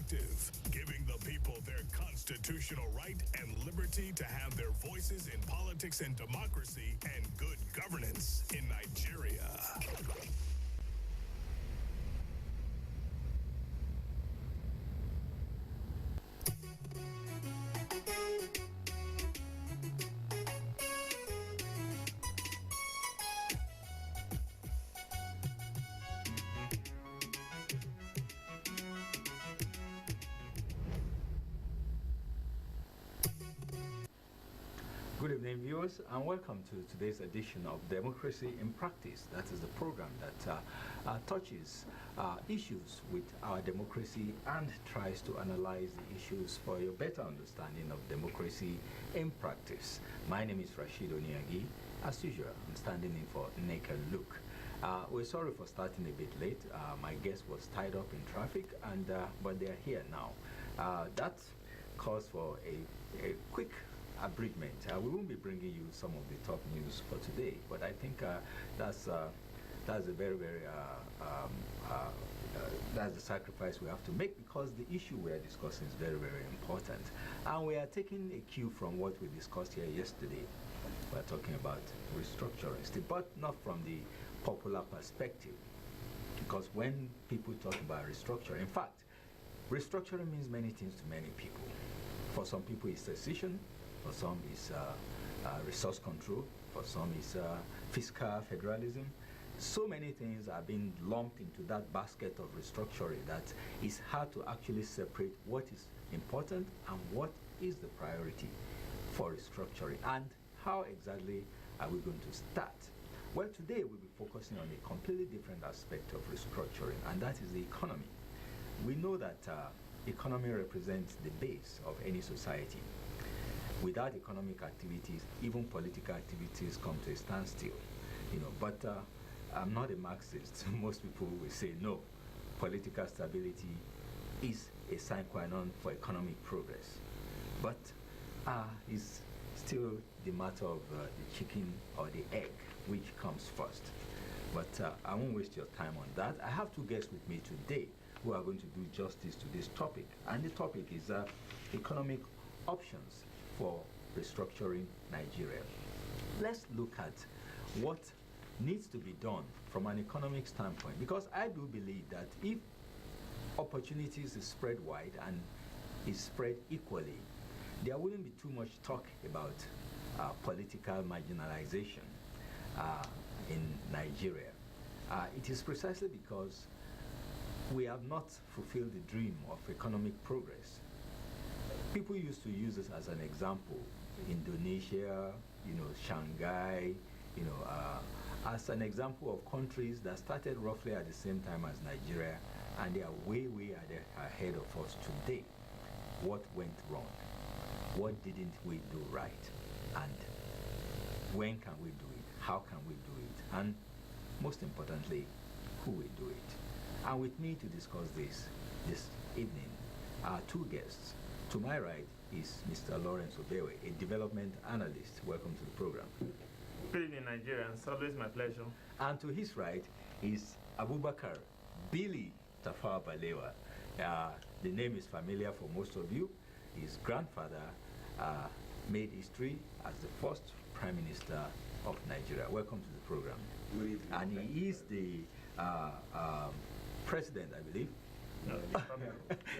perspective, giving the people their constitutional right and liberty to have their voices in politics and democracy and good governance in Nigeria. Good evening, viewers, and welcome to today's edition of Democracy in Practice. That is the program that touches issues with our democracy and tries to analyze the issues for your better understanding of democracy in practice. My name is Rashid Oniagi. As usual, I'm standing in for Naked Luke. We're sorry for starting a bit late. My guest was tied up in traffic, and but they are here now. That calls for a quick abridgment. We won't be bringing you some of the top news for today, but I think that's a very that's the sacrifice we have to make, because the issue we are discussing is very important, and we are taking a cue from what we discussed here yesterday. We're talking about restructuring, but not from the popular perspective, because when people talk about restructuring, in fact, restructuring means many things to many people. For some people, it's secession. For some, it's resource control. For some, it's fiscal federalism. So many things are being lumped into that basket of restructuring that it's hard to actually separate what is important and what is the priority for restructuring, and how exactly are we going to start. Well, today we'll be focusing on a completely different aspect of restructuring, and that is the economy. We know that economy represents the base of any society. Without economic activities, even political activities come to a standstill. But I'm not a Marxist. Most people will say no. Political stability is a sine qua non for economic progress. But it's still the matter of the chicken or the egg, which comes first. But I won't waste your time on that. I have two guests with me today who are going to do justice to this topic. And the topic is economic options for restructuring Nigeria. Let's look at what needs to be done from an economic standpoint, because I do believe that if opportunities is spread wide and is spread equally, there wouldn't be too much talk about political marginalization in Nigeria. It is precisely because we have not fulfilled the dream of economic progress. People used to use this as an example. Indonesia, Shanghai, as an example of countries that started roughly at the same time as Nigeria, and they are way ahead of us today. What went wrong? What didn't we do right? And when can we do it? How can we do it? And most importantly, who will do it? And with me to discuss this evening are two guests. To my right is Mr. Lawrence Obewe, a development analyst. Welcome to the program. Good evening, Nigerians. Always my pleasure. And to his right is Abubakar Billy Tafawa Balewa. The name is familiar for most of you. His grandfather made history as the first Prime Minister of Nigeria. Welcome to the program. Good evening. And he is the president, I believe,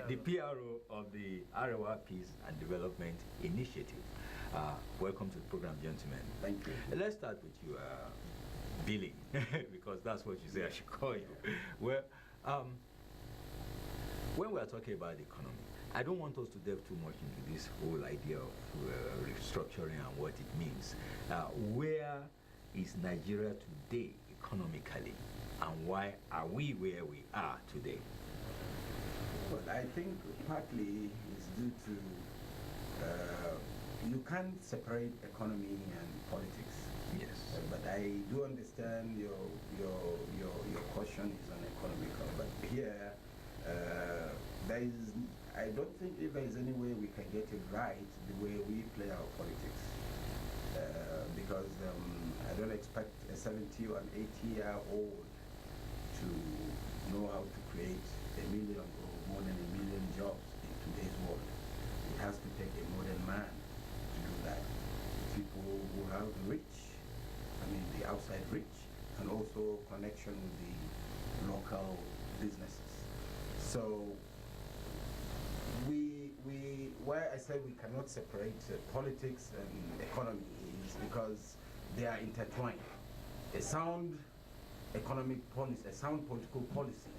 the PRO of the Arewa Peace and Development Initiative. Welcome to the program, gentlemen. Thank you. Let's start with you, Billy, because that's what you say I should call you. Well, when we are talking about the economy, I don't want us to delve too much into this whole idea of restructuring and what it means. Where is Nigeria today economically, and why are we where we are today? Well, I think partly it's due to you can't separate economy and politics. Yes. But I do understand your question is on economical. But here, I don't think if there is any way we can get it right the way we play our politics. Because I don't expect a 70 or an 80-year-old to know how to create 1 million or more than 1 million jobs outside reach, and also connection with the local businesses. So why I said we cannot separate politics and economy is because they are intertwined. A sound economic policy, a sound political policy,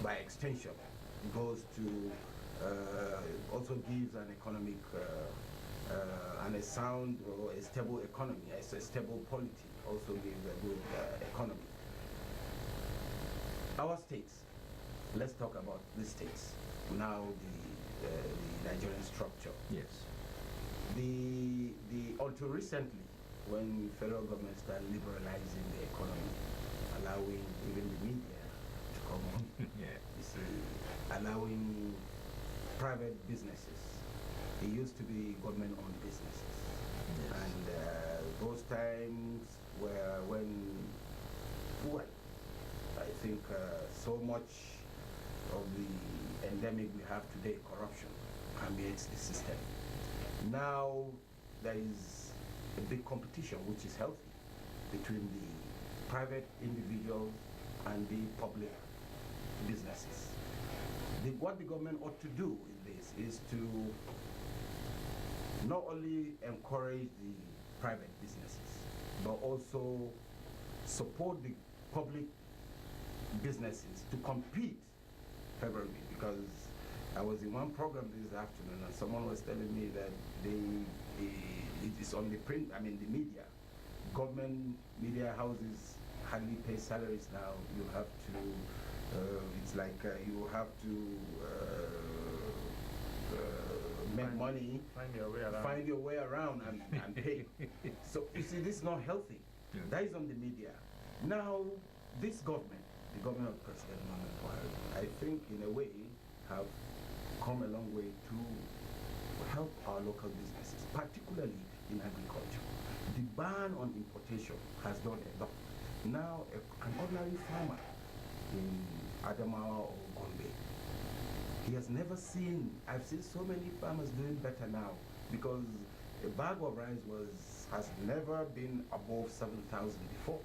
by extension, goes to also gives an economic and a sound or a stable economy, as a stable polity also gives a good economy. Our states, let's talk about the states. Now the Nigerian structure. Yes. The until recently, when federal government started liberalizing the economy, allowing even the media to come on, Yeah. you see, allowing private businesses. It used to be government-owned businesses. Yes. And those times were when, well, I think so much of the endemic we have today, corruption, permeates the system. Now there is a big competition, which is healthy, between the private individuals and the public businesses. What the government ought to do in this is to not only encourage the private businesses, but also support the public businesses to compete favorably. Because I was in one program this afternoon and someone was telling me that it is on the print, I mean the media. Government media houses hardly pay salaries now. You have to, it's like you have to make money, find your way around and pay. So you see, this is not healthy. Yeah. That is on the media. Now, this government, the government of President Muhammadu Buhari, I think in a way have come a long way to help our local businesses, particularly in agriculture. The ban on importation has done a lot. Now, an ordinary farmer in Adamawa or Gombe, he has never seen, I've seen so many farmers doing better now, because a bag of rice has never been above 7,000 before.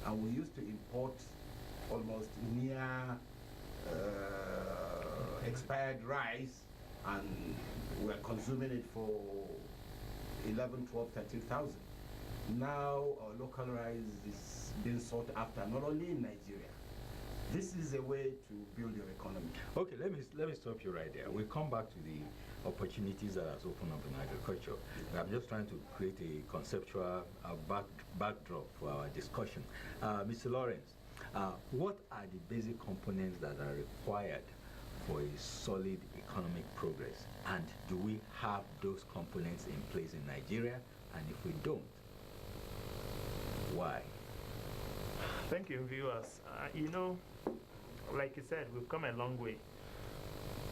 And we used to import almost near expired rice, and we're consuming it for 11, 12, 13,000. Now our local rice is being sought after, not only in Nigeria. This is a way to build your economy. Okay, let me stop you right there. We'll come back to the opportunities that has opened up in agriculture. I'm just trying to create a conceptual backdrop for our discussion. Mr. Lawrence, what are the basic components that are required for a solid economic progress? And do we have those components in place in Nigeria? And if we don't, why? Thank you, viewers. You know, like you said, we've come a long way.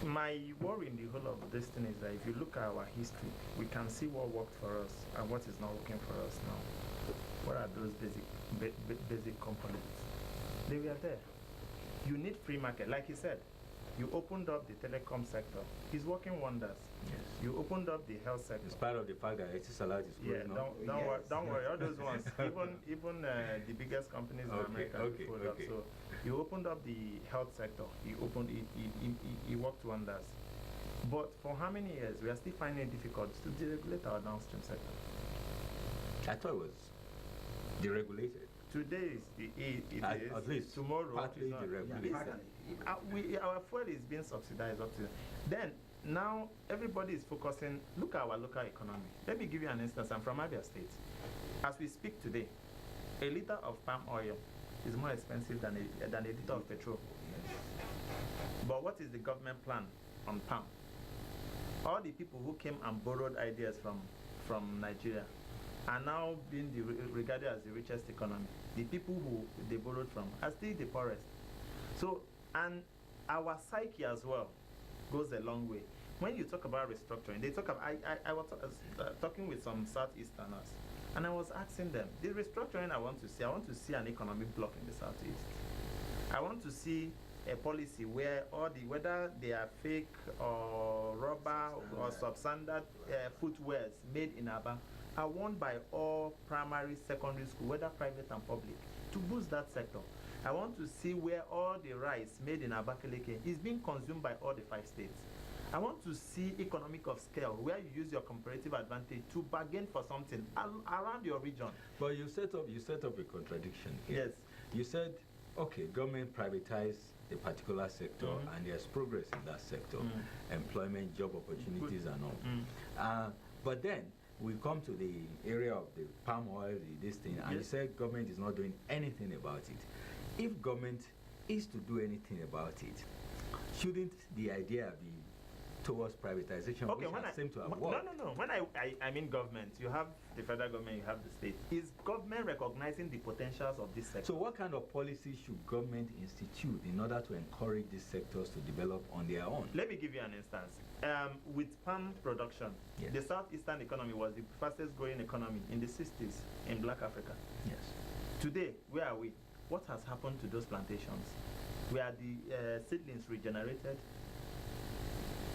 My worry in the whole of this thing is that if you look at our history, we can see what worked for us and what is not working for us now. What are those basic components? They were there. You need free market. Like you said, you opened up the telecom sector. It's working wonders. Yes. You opened up the health sector. In spite of the fact that Etisalat is Yeah, closed now. don't worry, all those ones. Even the biggest companies in America fold up. So you opened up the health sector. You opened it worked wonders. But for how many years we are still finding it difficult to deregulate our downstream sector? I thought it was deregulated. Today it is. At least tomorrow partly it's not. deregulated. Listen, our fuel is being subsidized up to then. Now everybody is focusing. Look at our local economy. Let me give you an instance. I'm from Abia State. As we speak today, a liter of palm oil is more expensive than a liter of petrol. But what is the government plan on palm? All the people who came and borrowed ideas from Nigeria are now being regarded as the richest economy. The people who they borrowed from are still the poorest. So, and our psyche as well goes a long way. When you talk about restructuring, they talk about, I was talking with some Southeasterners, and I was asking them, the restructuring I want to see an economic bloc in the Southeast. I want to see a policy where whether they are fake or rubber or substandard footwears made in Aba, are won by all primary, secondary school, whether private and public, to boost that sector. I want to see where all the rice made in Abakaliki is being consumed by all the 5 states. I want to see economic of scale, where you use your comparative advantage to bargain for something around your region. But you set up a contradiction here. Yes. You said, okay, government privatize a particular sector, and there's progress in that sector, employment, job opportunities, and all. But then we come to the area of the palm oil, this thing, and you said government is not doing anything about it. If government is to do anything about it, shouldn't the idea be towards privatization, okay, which has seemed to have worked? No. When I mean government, you have the federal government, you have the state. Is government recognizing the potentials of this sector? So what kind of policies should government institute in order to encourage these sectors to develop on their own? Let me give you an instance. With palm production, the southeastern economy was the fastest growing economy in the 60s in Black Africa. Yes. Today, where are we? What has happened to those plantations? Where the seedlings regenerated?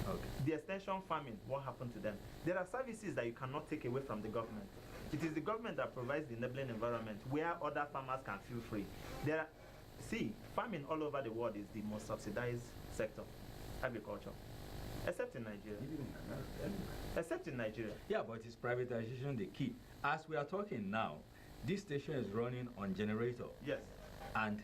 Okay. The extension farming, what happened to them? There are services that you cannot take away from the government. It is the government that provides the enabling environment where other farmers can feel free. Farming all over the world is the most subsidized sector, agriculture, except in Nigeria. Except in Nigeria. Yeah, but it's privatization the key. As we are talking now, this station is running on generator. Yes. And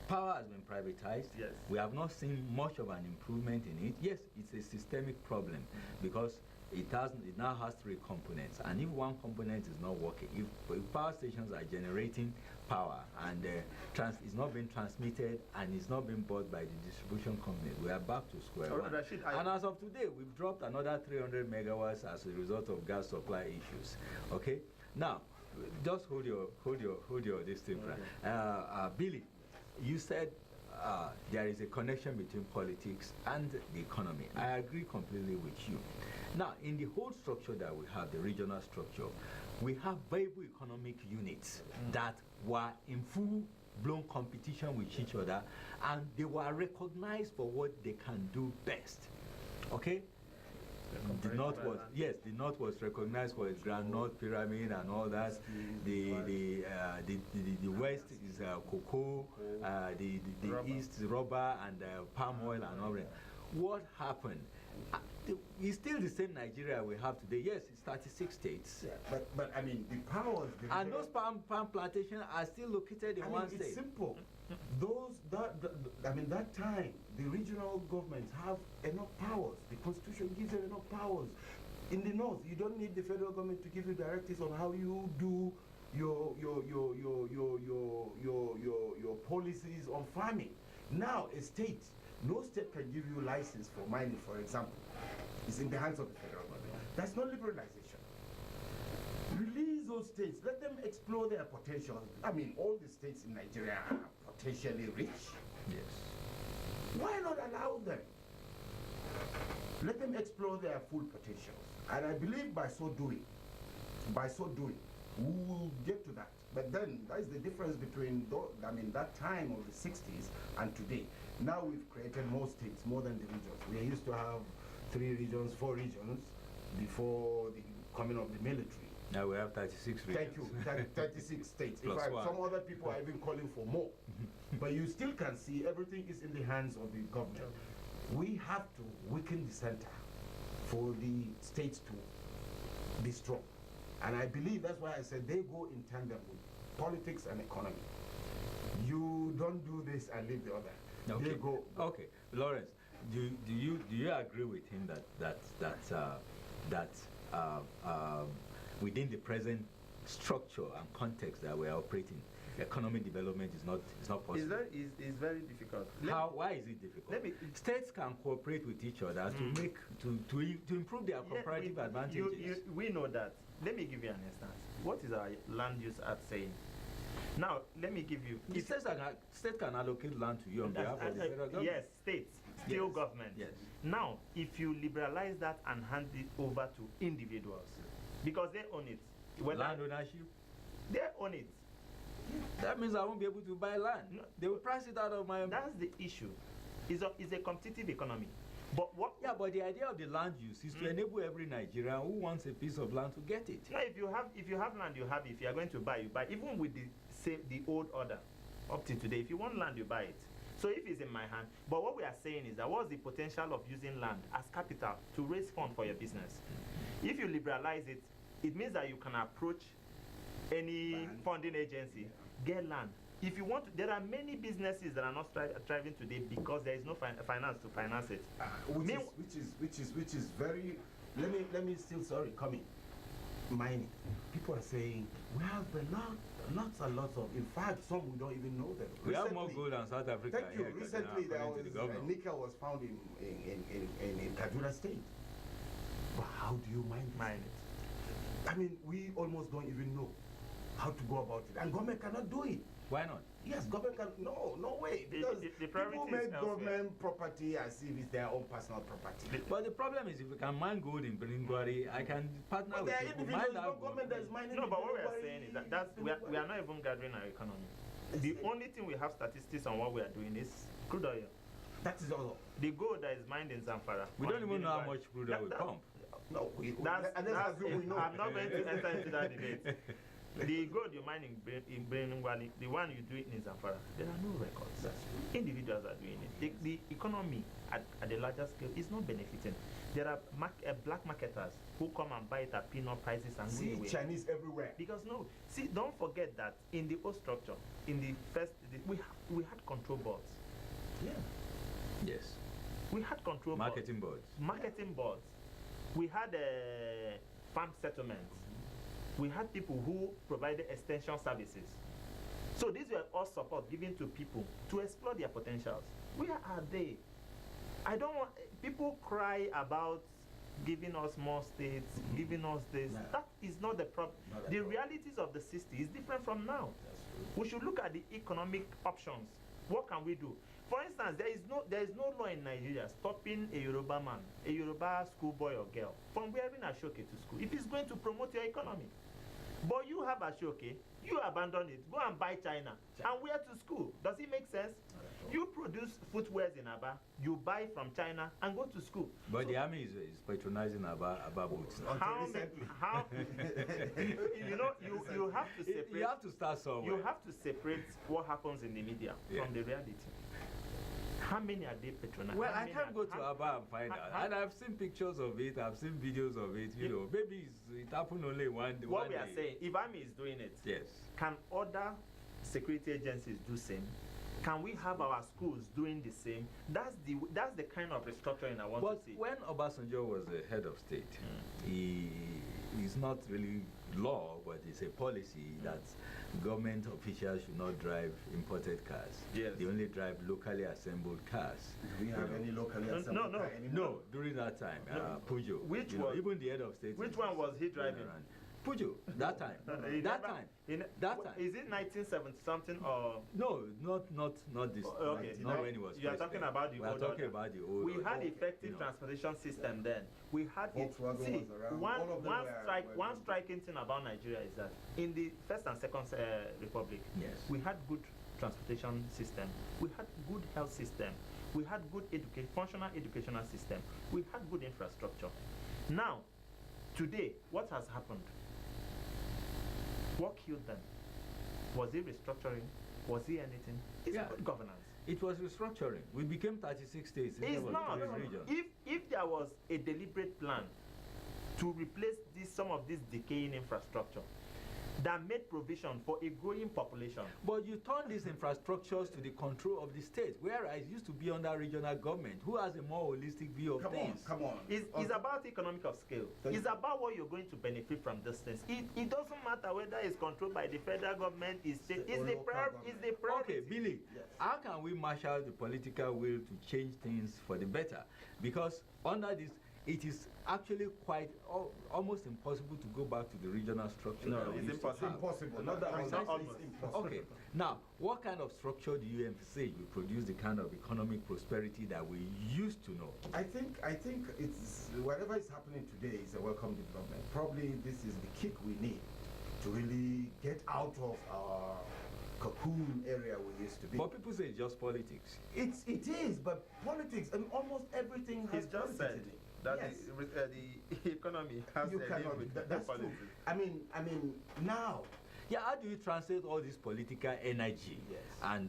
Power has been privatized. Yes. We have not seen much of an improvement in it. Yes, it's a systemic problem because it now has 3 components. And if one component is not working, if power stations are generating power and it's not being transmitted and it's not being bought by the distribution company, we are back to square one. Rashid, and as of today, we've dropped another 300 megawatts as a result of gas supply issues. Okay? Now, just hold your this thing. Okay. Billy, you said there is a connection between politics and the economy. I agree completely with you. Now, in the whole structure that we have, the regional structure, we have viable economic units that were in full-blown competition with each other, and they were recognized for what they can do best. Okay? The North was recognized for its groundnut pyramid and all that. The West is cocoa, the East is rubber and palm oil and all that. What happened? It's still the same Nigeria we have today. Yes, it's 36 states. Yeah, but I mean, the powers. And those palm plantations are still located in one state. It's simple. That time, the regional governments have enough powers. The Constitution gives them enough powers. In the North, you don't need the federal government to give you directives on how you do your policies on farming. Now, a state, no state can give you license for mining, for example. It's in the hands of the federal government. That's not liberalization. Release those states. Let them explore their potential. I mean, all the states in Nigeria are potentially rich. Yes. Why not allow them? Let them explore their full potentials. And I believe by so doing, we will get to that. But then, that is the difference between that time of the 60s and today. Now we've created more states, more than the regions. We used to have 3 regions, 4 regions before the coming of the military. Now we have 36 regions. Thank you, 36 states. In Plus fact, one. some other people are even calling for more. But you still can see everything is in the hands of the government. We have to weaken the center for the states to be strong. And I believe that's why I said they go in tandem with politics and economy. You don't do this and leave the other. Okay. They go. Okay, Lawrence, do you agree with him that within the present structure and context that we are operating, economic development is not possible? It's very difficult. Why is it difficult? States can cooperate with each other to improve their comparative advantages. We know that. Let me give you an instance. What is our land use act saying? Now, let me give you. States can allocate land to you on behalf of the federal government. Yes, states, still government. Yes. Now, if you liberalize that and hand it over to individuals, because they own it. Land ownership? They own it. That means I won't be able to buy land. No. They will price it out of my... That's the issue. It's a competitive economy. But what? Yeah, but the idea of the land use is to enable every Nigerian who wants a piece of land to get it. No, if you have land, you have. If you are going to buy, you buy. Even with the old order, up to today, if you want land, you buy it. So if it's in my hand, but what we are saying is that what's the potential of using land as capital to raise funds for your business? If you liberalize it, it means that you can approach any funding agency, get land. If you want to, there are many businesses that are not thriving today because there is no finance to finance it. Which is very. Let me still coming. Mining. People are saying we have lots and lots of. In fact, some we don't even know them. We have more gold than South Africa. Thank you. Recently, there was nickel was found in Kaduna State. But how do you mine it? I mean, we almost don't even know how to go about it, and government cannot do it. Why not? Yes, government can. No way. Because the people make government property as if it's their own personal property. But the problem is, if we can mine gold in Beningwari, I can partner but with there people. are individuals, no government that is mining. No, but what we are saying is that we are not even gathering our economy. The only thing we have statistics on what we are doing is crude oil. That is all. The gold that is mined in Zamfara. We don't even know how much crude oil we pump. No, I'm not going to enter into that debate. The gold you mine in Beningwari, the one you do it in Zamfara, there are no records. Individuals are doing it. The economy at the larger scale is not benefiting. There are black marketers who come and buy it at peanut prices and see away. Chinese everywhere. Because don't forget that in the old structure, in the first, we had control boards. Yeah. Yes. We had control marketing boards. Marketing boards. We had farm settlements. We had people who provided extension services. So these were all support given to people to explore their potentials. Where are they? I don't want people cry about giving us more states, giving us this. No. That is not the problem. The realities of the system is different from now. We should look at the economic options. What can we do? For instance, there is no law in Nigeria stopping a Yoruba man, a Yoruba schoolboy or girl from wearing ashoke to school if it's going to promote your economy. But you have ashoke, you abandon it, go and buy China and wear to school. Does it make sense? You produce footwears in Aba, you buy from China and go to school. But so the army is patronizing Aba boots. How you have to separate. You have to start somewhere. You have to separate what happens in the media from the reality. How many are they patronizing? Well, I can't go to Aba and find out. And I've seen pictures of it, I've seen videos of it, you know. Maybe it happened only one day. What we are saying, if army is doing it, yes. Can other security agencies do same? Can we have our schools doing the same? That's the kind of restructuring I want to see. When Obasanjo was the head of state, it's not really law, but it's a policy that government officials should not drive imported cars. Yes. They only drive locally assembled cars. Do we have any locally assembled cars anymore? No, during that time, Pujo. Which one? Even the head of state. Which one was he driving? Pujo, that time. That time. Is it 1970 something or? No, not this. Okay. Not when he was. You are talking about the old. We are talking about the old. We had effective transportation system then. We had it. See, one striking thing about Nigeria is that in the first and second republic, yes, we had good transportation system. We had good health system. We had good functional educational system. We had good infrastructure. Now, today, what has happened? What killed them? Was it restructuring? Was it anything? It's good governance. It was restructuring. We became 36 states. It's not. If there was a deliberate plan to replace some of this decaying infrastructure that made provision for a growing population. But you turn these infrastructures to the control of the state, whereas it used to be under regional government, who has a more holistic view of things. Come on. It's about economic of scale. It's about what you're going to benefit from this thing. It doesn't matter whether it's controlled by the federal government, it's the priority. Okay, Billy, yes. How can we marshal the political will to change things for the better? Because under this, it is actually quite almost impossible to go back to the regional structure. No, it's impossible. Not that it's impossible. Okay. Now, what kind of structure do you envisage will produce the kind of economic prosperity that we used to know? I think it's whatever is happening today is a welcome development. Probably this is the kick we need to really get out of our cocoon area we used to be. But people say it's just politics. It is, but politics and almost everything has He's just politics said in it. that Yes. the economy has You a link cannot. with That's true. politics. I mean, now. Yeah, how do you translate all this political energy Yes. and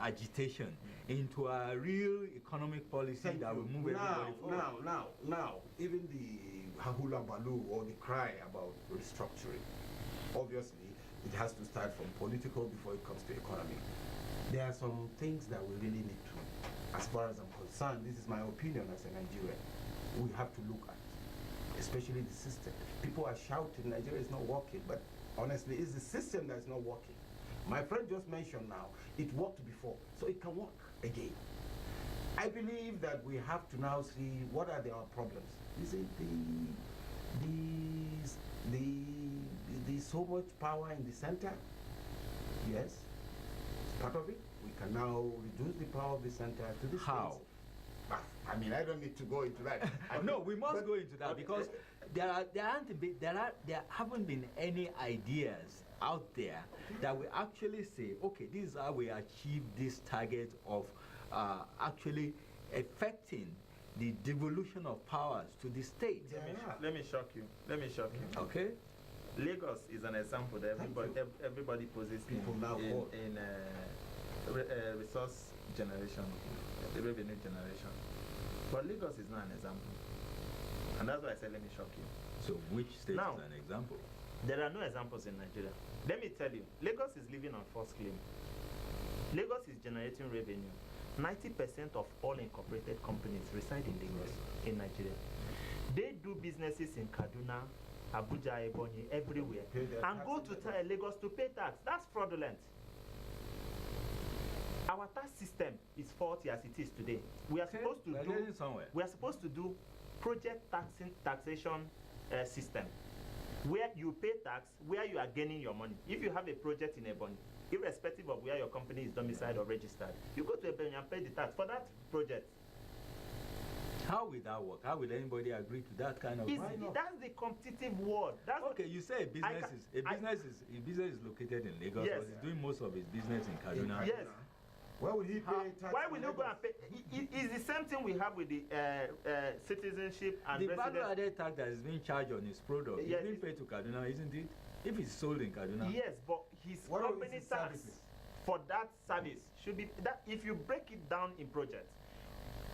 agitation into a real economic policy that will move everybody forward? Now, even the hahula balu or the cry about restructuring, obviously, it has to start from political before it comes to economy. There are some things that we really need to, as far as I'm concerned, this is my opinion as a Nigerian, we have to look at, especially the system. People are shouting Nigeria is not working, but honestly, it's the system that's not working. My friend just mentioned now, it worked before, so it can work again. I believe that we have to now see what are our problems. Is it the so much power in the center? Yes, part of it. We can now reduce the power of the center to the How? states. I mean, I don't need to go into that. No, we must But- go into that because there haven't been any ideas out there that we actually say, okay, this is how we achieve this target of actually affecting the devolution of powers to the state. Yeah. Let me shock you. Okay? Lagos is an example that Thank everybody poses People now in quote. resource generation, the revenue generation. But Lagos is not an example. And that's why I said let me shock you. So which state Now- is an example? There are no examples in Nigeria. Let me tell you, Lagos is living on false claim. Lagos is generating revenue. 90% of all incorporated companies reside in Lagos, in Nigeria. They do businesses in Kaduna, Abuja, Ebonyi, everywhere, Pay their and tax go in to Lagos. Lagos to pay tax. That's fraudulent. Our tax system is faulty as it is today. We are Okay, supposed to we're do. getting somewhere. We are supposed to do project taxation system, where you pay tax where you are gaining your money. If you have a project in Ebonyi, irrespective of where your company is domiciled or registered, you go to Ebonyi and pay the tax for that project. How will that work? How will anybody agree to that kind of? Why not? That's the competitive world. That's Okay, you say a business is located in Lagos, Yes. but he's doing most of his business in Kaduna. Yes. Where will he pay How- tax? why in will you go Lagos? and pay? It's the same thing we have with the citizenship and The value residence. added tax that is being charged on his product Yes, is being paid to Kaduna, isn't it? If it's sold in Kaduna. Yes, but his What are company his tax services? for that service should be that. If you break it down in projects,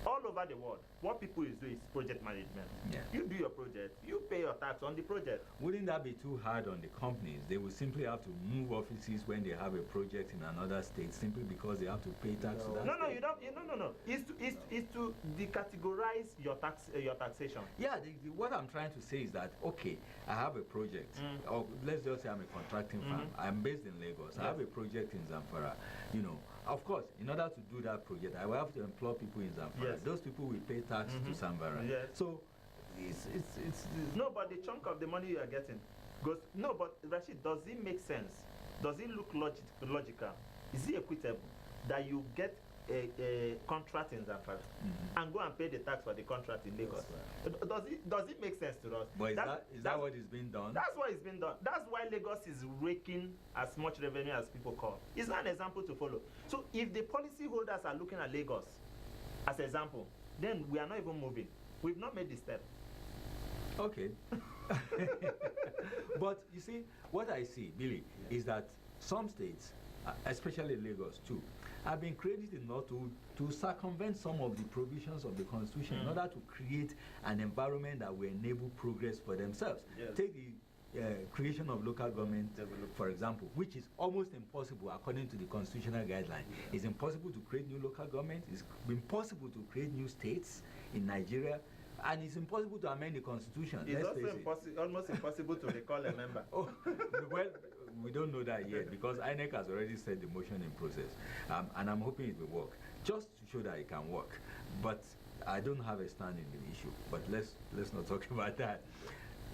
all over the world, what people is doing is project management. Yeah. You do your project, you pay your tax on the project. Wouldn't that be too hard on the companies? They will simply have to move offices when they have a project in another state simply because they have to pay tax to that No, state. you don't. No. It's to decategorize your taxation. Yeah, what I'm trying to say is that, okay, I have a project, or let's just say I'm a contracting firm. I'm based in Lagos. I have a project in Zamfara. You know, of course, in order to do that project, I will have to employ people in Zamfara. Yes. Those people will pay tax to Zamfara. Yes. So, it's No, but the chunk of the money you are getting goes. No, but Rashid, does it make sense? Does it look logical? Is it equitable that you get a contract in Zamfara and go and pay the tax for the contract in Lagos? Does it make sense to us? But is That's- that what is being done? That's what is being done. That's why Lagos is raking as much revenue as people call. It's not an example to follow. So if the policy holders are looking at Lagos as an example, then we are not even moving. We've not made the step. Okay. But you see, what I see, Billy, is that some states, especially Lagos too, have been created in order to circumvent some of the provisions of the Constitution in order to create an environment that will enable progress for themselves. Yes. Take the creation of local government, for example, which is almost impossible according to the constitutional guideline. It's impossible to create new local government. It's impossible to create new states in Nigeria. And it's impossible to amend the constitution. It's Let's also face it. almost impossible to recall a member. Oh, well, we don't know that yet because INEC has already set the motion in process, and I'm hoping it will work, just to show that it can work. But I don't have a stand in the issue. But let's not talk about that.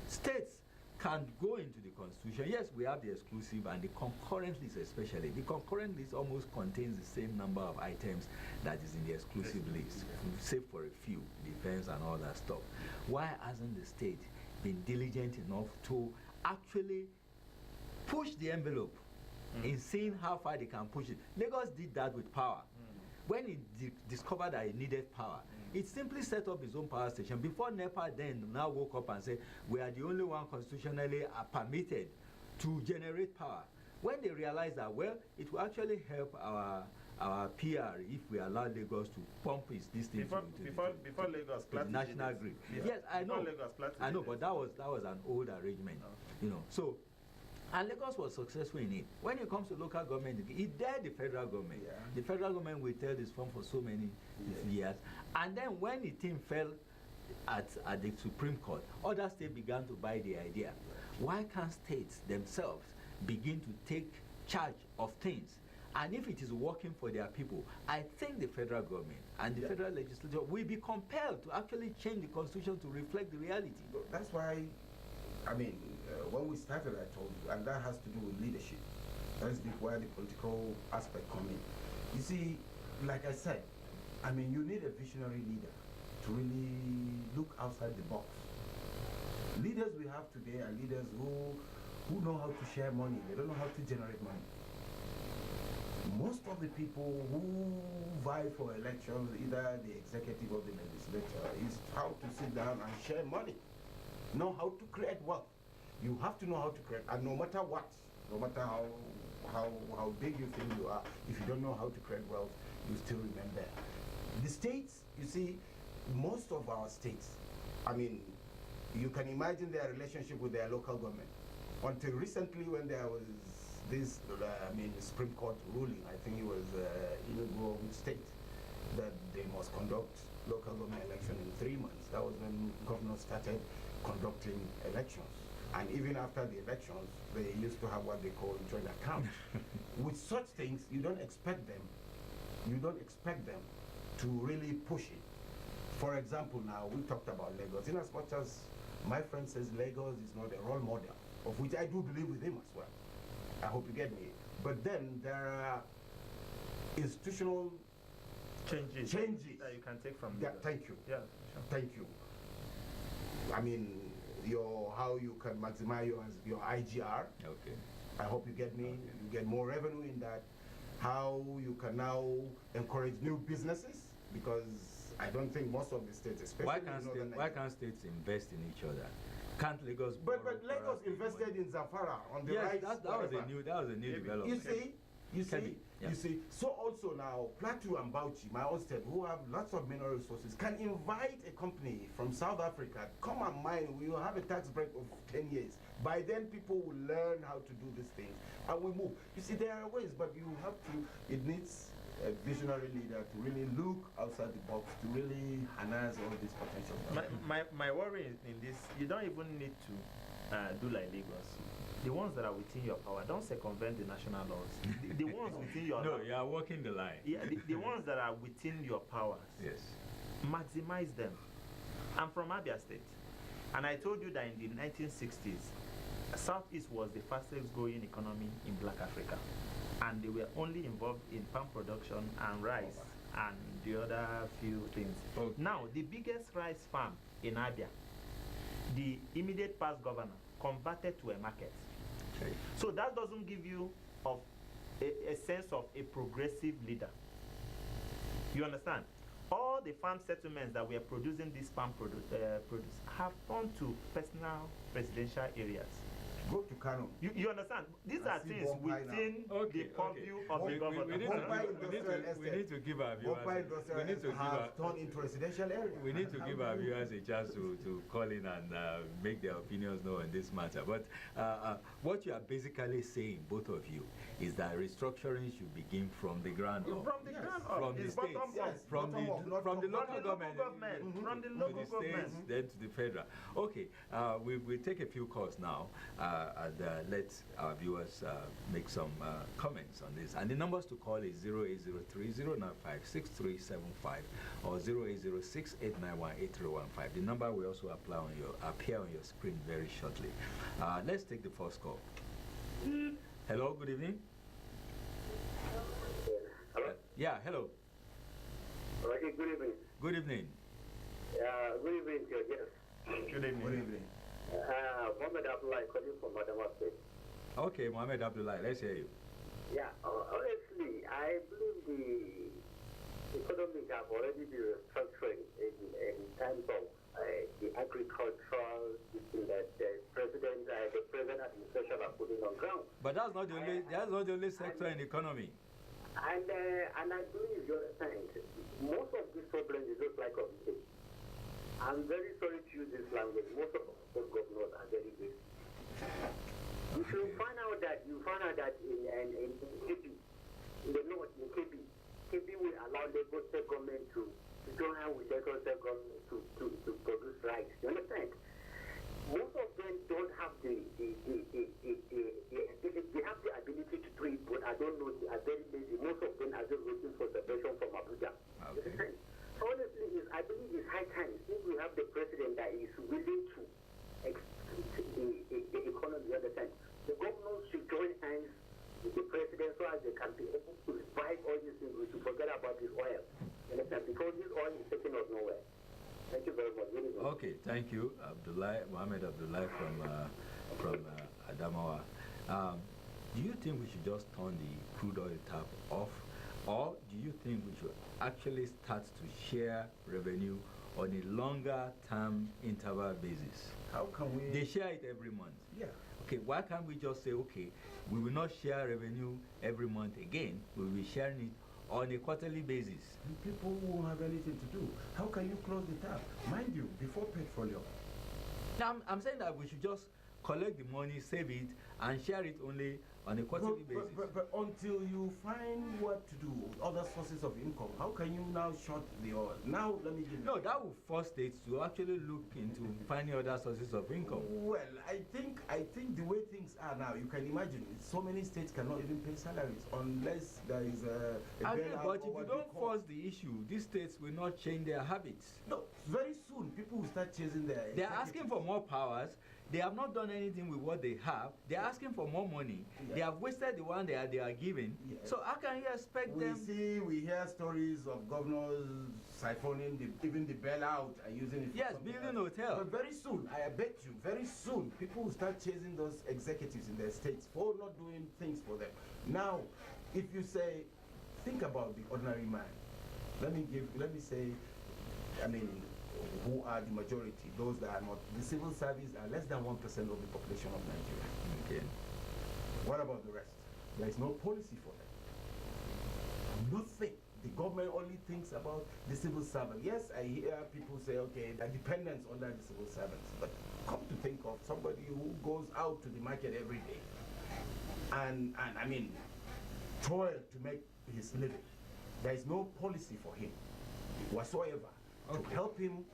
States can go into the constitution. Yes, we have the exclusive and the concurrent list, especially. The concurrent list almost contains the same number of items that is in the exclusive list, save for a few, defense and all that stuff. Why hasn't the state been diligent enough to actually push the envelope in seeing how far they can push it. Lagos did that with power. When it discovered that it needed power, it simply set up its own power station. Before NEPA then now woke up and said, we are the only one constitutionally permitted to generate power. When they realized that, well, it will actually help our PR if we allow Lagos to pump this thing before Lagos to the national grid. Yes, I know. I know, but that was an old arrangement, you know. So, and Lagos was successful in it. When it comes to local government, it dared the federal government. Yeah. The federal government withheld its fund for so many years, and then when the thing fell at the Supreme Court, other states began to buy the idea. Why can't states themselves begin to take charge of things? And if it is working for their people, I think the federal government and the federal legislature will be compelled to actually change the constitution to reflect the reality. That's why, I mean, when we started, I told you, and that has to do with leadership. That's where the political aspect comes in. You see, like I said, I mean, you need a visionary leader to really look outside the box. Leaders we have today are leaders who know how to share money. They don't know how to generate money. Most of the people who vie for elections, either the executive or the legislature, is how to sit down and share money. Know how to create wealth. You have to know how to create, and no matter what, no matter how big you think you are, if you don't know how to create wealth, you still remain there. The states, you see, most of our states, I mean, you can imagine their relationship with their local government. Until recently, when there was this, Supreme Court ruling, I think it was Enugu State, that they must conduct local government election in 3 months. That was when governors started conducting elections. And even after the elections, they used to have what they call joint account. With such things, you don't expect them to really push it. For example, now we talked about Lagos. In as much as my friend says Lagos is not a role model, of which I do believe with him as well. I hope you get me. But then there are institutional changes that you can take from yeah, Lagos. thank you. Yeah, sure. Thank you. I mean, how you can maximize your IGR. Okay. I hope you get me. Okay. You get more revenue in that. How you can now encourage new businesses, because I don't think most of the states, especially why can't states invest in each other? Can't Lagos? But Lagos invested in Zamfara on the right. That was a new development. You see. So also now, Plateau and Bauchi, my own state, who have lots of mineral resources, can invite a company from South Africa, come and mine. We will have a tax break of 10 years. By then, people will learn how to do these things, and we move. You see, there are ways, but you have to. It needs a visionary leader to really look outside the box, to really harness all this potential. My worry in this, you don't even need to do like Lagos. The ones that are within your power, don't circumvent the national laws. The ones within your No, you are walking the line. Yeah, the ones that are within your powers. Yes. Maximize them. I'm from Abia State, and I told you that in the 1960s, Southeast was the fastest growing economy in Black Africa, and they were only involved in palm production and rice and the other few things. Okay. Now, the biggest rice farm in Abia, the immediate past governor converted to a market. Okay. So that doesn't give you a sense of a progressive leader. You understand? All the farm settlements that were producing this palm produce have turned to personal residential areas. Go to Kano. You understand? These are things within the purview of the government. We need to give our viewers. We need to give turned into residential area. We need to give our viewers a chance to call in and make their opinions known on this matter. But what you are basically saying, both of you, is that restructuring should begin from the ground up. From the ground up. From the states. Yes, From the local government. From the To local the states, government. then to the federal. Okay, we take a few calls now. And let our viewers make some comments on this. And the numbers to call is 0803-095-6375 or 0806-891-8315. The number will also appear on your screen very shortly. Let's take the first call. Hello, good evening. Hello? Yeah, hello. Okay, good evening. Good evening. Good evening to your guest. Good evening. Good evening. Mohammed Abdullah calling from Adamawa State. Okay, Mohammed Abdullah, let's hear you. Yeah, honestly, I believe the economy have already been restructuring in terms of the agricultural system that the present administration are putting on ground. But that's not the only sector in the economy. And I believe you understand, most of these problems is just like of the state. I'm very sorry to use this language. Most of the governors are very big. If you find out that in KB, in the north, in KB will allow Lagos State government to join hand with Lagos State government to produce rice. You understand? Most of them don't have they have the ability to do it, but I don't know, they are very lazy. Most of them are just looking for subvention from Abuja. Okay. So honestly, I believe it's high time since we have the president that is willing to extend the economy. You understand? The governors should join hands with the president so as they can be able to buy all these things. We should forget about this oil. You understand? Because this oil is taking us nowhere. Thank you very much. Okay, thank you, Mohammed Abdullah from Adamawa. Do you think we should just turn the crude oil tap off, or do you think we should actually start to share revenue on a longer term interval basis? How can we? They share it every month. Yeah. Okay, why can't we just say, okay, we will not share revenue every month again, we will be sharing it on a quarterly basis? And people won't have anything to do. How can you close the tap? Mind you, before petroleum. Now, I'm saying that we should just collect the money, save it, and share it only on a quarterly basis. But until you find what to do, other sources of income, how can you now short the oil? Now, let me give you. No, that will force states to actually look into finding other sources of income. Well, I think the way things are now, you can imagine, so many states cannot even pay salaries unless there is a Okay, bailout. but if you don't force the issue, these states will not change their habits. No, very soon people will start chasing their. They are asking for more powers. They have not done anything with what they have. They are asking for more money. Yeah. They have wasted the one they are given. Yes. So how can you expect them? We hear stories of governors siphoning even the bailout and using it. For Yes, something building else. hotel. But very soon, I bet you, very soon, people will start chasing those executives in their states for not doing things for them. Now, if you say, think about the ordinary man. Let me say, I mean, who are the majority, those that are not. The civil service are less than 1% of the population of Nigeria. Okay. What about the rest? There is no policy for them. Nothing. The government only thinks about the civil servant. Yes, I hear people say, okay, the dependence under the civil servants. But come to think of somebody who goes out to the market every day and I mean, toil to make his living. There is no policy for him whatsoever to help him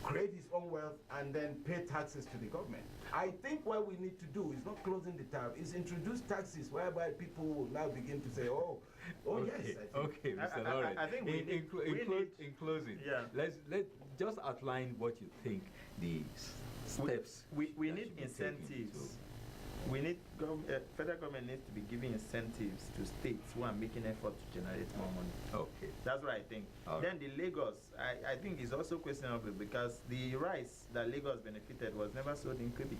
create his own wealth and then pay taxes to the government. I think what we need to do is not closing the tap, is introduce taxes whereby people will now begin to say, oh Okay, yes. okay, Mr. Lawrence. I think in closing, Yeah. let's just outline what you think the steps. We that need should be taken incentives. We need federal government needs to be giving incentives to states who are making effort to generate more money. Okay. That's what I think. All Then the Lagos, I think is also questionable because the rice that Lagos benefited was never sold in Kubi.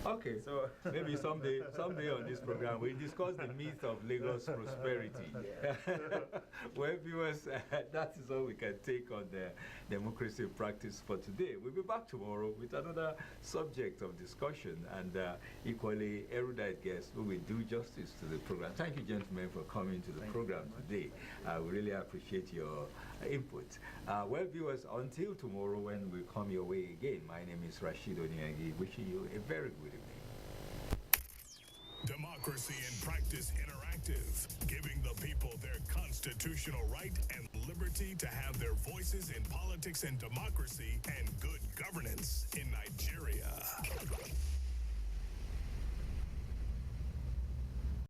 Okay, So maybe someday on this program we discuss the myth of Lagos prosperity. Well, viewers, that is all we can take on the democracy in practice for today. We'll be back tomorrow with another subject of discussion and equally erudite guests who will do justice to the program. Thank you, gentlemen, for coming to the program today. We really appreciate your input. Well, viewers, until tomorrow when we come your way again, my name is Rashid Oniagi, wishing you a very good evening. Democracy in Practice Interactive, giving the people their constitutional right and liberty to have their voices in politics and democracy and good governance.